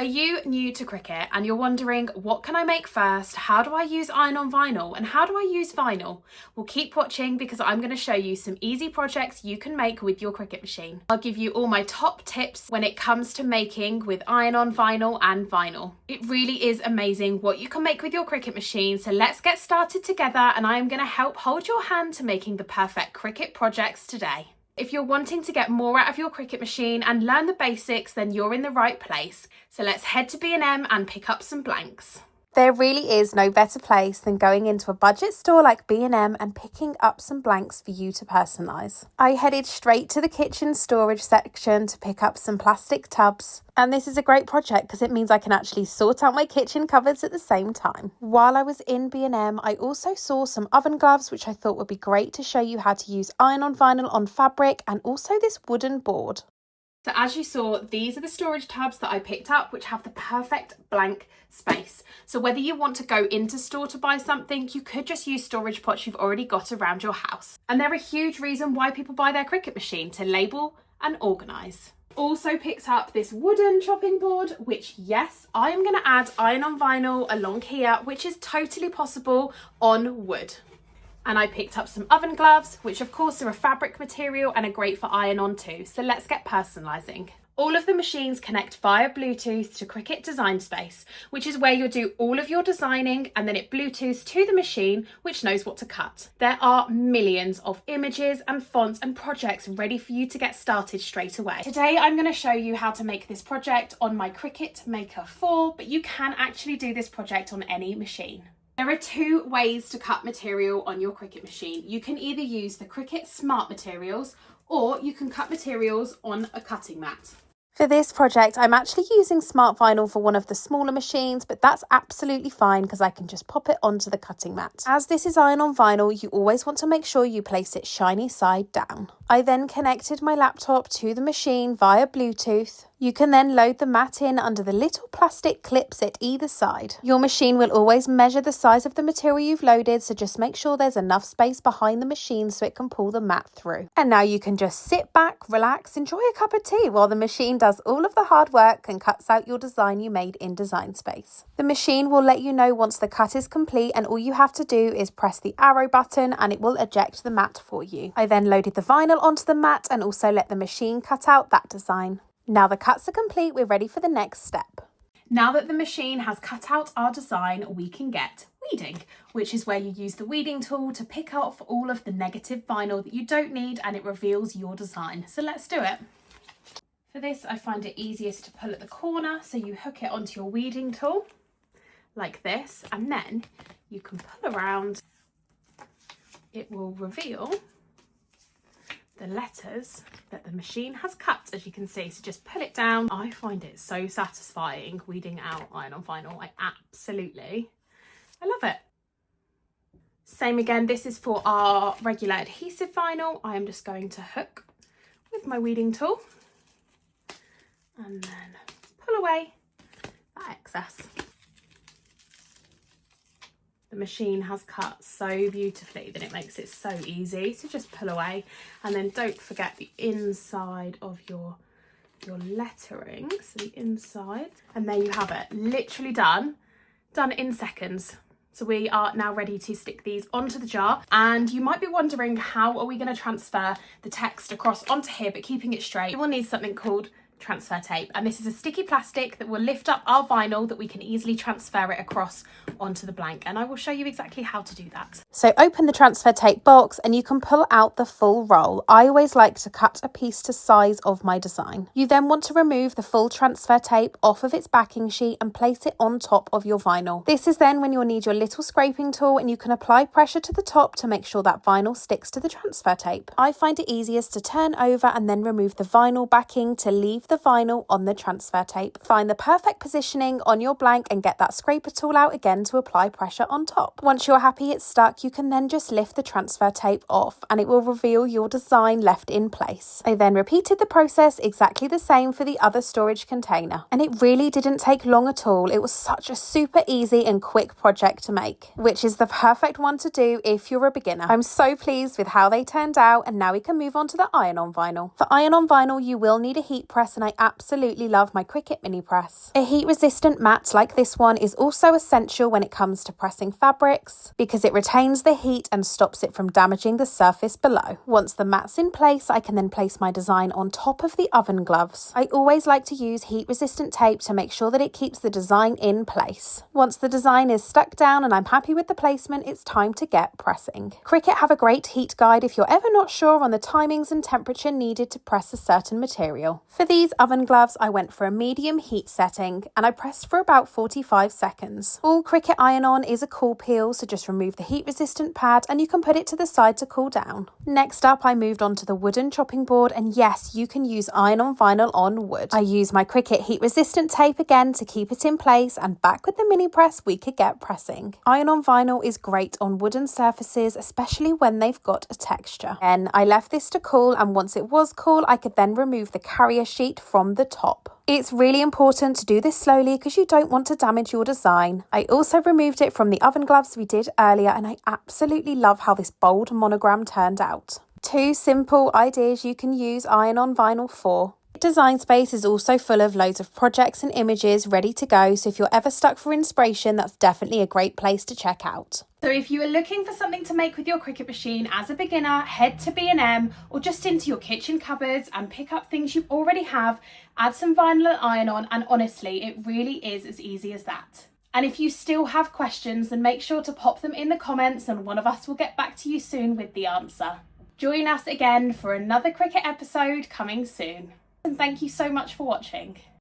Are you new to Cricut and you're wondering, what can I make first? How do I use iron-on vinyl? And how do I use vinyl? Well, keep watching because I'm going to show you some easy projects you can make with your Cricut machine. I'll give you all my top tips when it comes to making with iron-on vinyl and vinyl. It really is amazing what you can make with your Cricut machine. So let's get started together and I am going to help hold your hand to making the perfect Cricut projects today. If you're wanting to get more out of your Cricut machine and learn the basics, then you're in the right place. So let's head to B&M and pick up some blanks. There really is no better place than going into a budget store like B&M and picking up some blanks for you to personalise. I headed straight to the kitchen storage section to pick up some plastic tubs. And this is a great project because it means I can actually sort out my kitchen cupboards at the same time. While I was in B&M, I also saw some oven gloves, which I thought would be great to show you how to use iron-on vinyl on fabric, and also this wooden board. So as you saw, these are the storage tubs that I picked up, which have the perfect blank space. So whether you want to go into store to buy something, you could just use storage pots you've already got around your house. And they're a huge reason why people buy their Cricut machine, to label and organise. Also picked up this wooden chopping board, which, yes, I am going to add iron-on vinyl along here, which is totally possible on wood. And I picked up some oven gloves, which of course are a fabric material and are great for iron-on too. So let's get personalising. All of the machines connect via Bluetooth to Cricut Design Space, which is where you'll do all of your designing, and then it Bluetooths to the machine, which knows what to cut. There are millions of images and fonts and projects ready for you to get started straight away. Today I'm going to show you how to make this project on my Cricut Maker 4, but you can actually do this project on any machine. There are two ways to cut material on your Cricut machine. You can either use the Cricut Smart Materials, or you can cut materials on a cutting mat. For this project, I'm actually using smart vinyl for one of the smaller machines, but that's absolutely fine because I can just pop it onto the cutting mat. As this is iron-on vinyl, you always want to make sure you place it shiny side down. I then connected my laptop to the machine via Bluetooth. You can then load the mat in under the little plastic clips at either side. Your machine will always measure the size of the material you've loaded, so just make sure there's enough space behind the machine so it can pull the mat through. And now you can just sit back, relax, enjoy a cup of tea while the machine does all of the hard work and cuts out your design you made in Design Space. The machine will let you know once the cut is complete, and all you have to do is press the arrow button and it will eject the mat for you. I then loaded the vinyl onto the mat and also let the machine cut out that design. Now the cuts are complete, we're ready for the next step. Now that the machine has cut out our design, we can get weeding, which is where you use the weeding tool to pick off all of the negative vinyl that you don't need and it reveals your design. So let's do it. For this, I find it easiest to pull at the corner, so you hook it onto your weeding tool like this, and then you can pull around. It will reveal the letters that the machine has cut, as you can see. So just pull it down. I find it so satisfying weeding out iron-on vinyl. I love it. Same again, this is for our regular adhesive vinyl. I am just going to hook with my weeding tool and then pull away that excess. The machine has cut so beautifully that it makes it so easy to just pull away. And then don't forget the inside of your lettering, so the inside, and there you have it, literally done in seconds. So we are now ready to stick these onto the jar, and you might be wondering, how are we going to transfer the text across onto here but keeping it straight? We'll need something called transfer tape, and this is a sticky plastic that will lift up our vinyl that we can easily transfer it across onto the blank, and I will show you exactly how to do that. So open the transfer tape box and you can pull out the full roll. I always like to cut a piece to size of my design. You then want to remove the full transfer tape off of its backing sheet and place it on top of your vinyl. This is then when you'll need your little scraping tool, and you can apply pressure to the top to make sure that vinyl sticks to the transfer tape. I find it easiest to turn over and then remove the vinyl backing to leave the vinyl on the transfer tape. Find the perfect positioning on your blank and get that scraper tool out again to apply pressure on top. Once you're happy it's stuck, you can then just lift the transfer tape off and it will reveal your design left in place. I then repeated the process exactly the same for the other storage container, and it really didn't take long at all. It was such a super easy and quick project to make, which is the perfect one to do if you're a beginner. I'm so pleased with how they turned out, and now we can move on to the iron-on vinyl. For iron-on vinyl, you will need a heat press and I absolutely love my Cricut mini press. A heat resistant mat like this one is also essential when it comes to pressing fabrics because it retains the heat and stops it from damaging the surface below. Once the mat's in place, I can then place my design on top of the oven gloves. I always like to use heat resistant tape to make sure that it keeps the design in place. Once the design is stuck down and I'm happy with the placement, it's time to get pressing. Cricut have a great heat guide if you're ever not sure on the timings and temperature needed to press a certain material. For these oven gloves, I went for a medium heat setting and I pressed for about 45 seconds. All Cricut iron-on is a cool peel, so just remove the heat resistant pad and you can put it to the side to cool down. Next up, I moved on to the wooden chopping board, and yes, you can use iron-on vinyl on wood. I used my Cricut heat resistant tape again to keep it in place, and back with the mini press we could get pressing. Iron-on vinyl is great on wooden surfaces, especially when they've got a texture. Then I left this to cool, and once it was cool, I could then remove the carrier sheet from the top. It's really important to do this slowly because you don't want to damage your design. I also removed it from the oven gloves we did earlier, and I absolutely love how this bold monogram turned out. 2 simple ideas you can use iron-on vinyl for. Design Space is also full of loads of projects and images ready to go, so if you're ever stuck for inspiration, that's definitely a great place to check out. So if you are looking for something to make with your Cricut machine as a beginner, head to B&M or just into your kitchen cupboards and pick up things you already have, add some vinyl and iron-on, and honestly, it really is as easy as that. And if you still have questions, then make sure to pop them in the comments and one of us will get back to you soon with the answer. Join us again for another Cricut episode coming soon. And thank you so much for watching.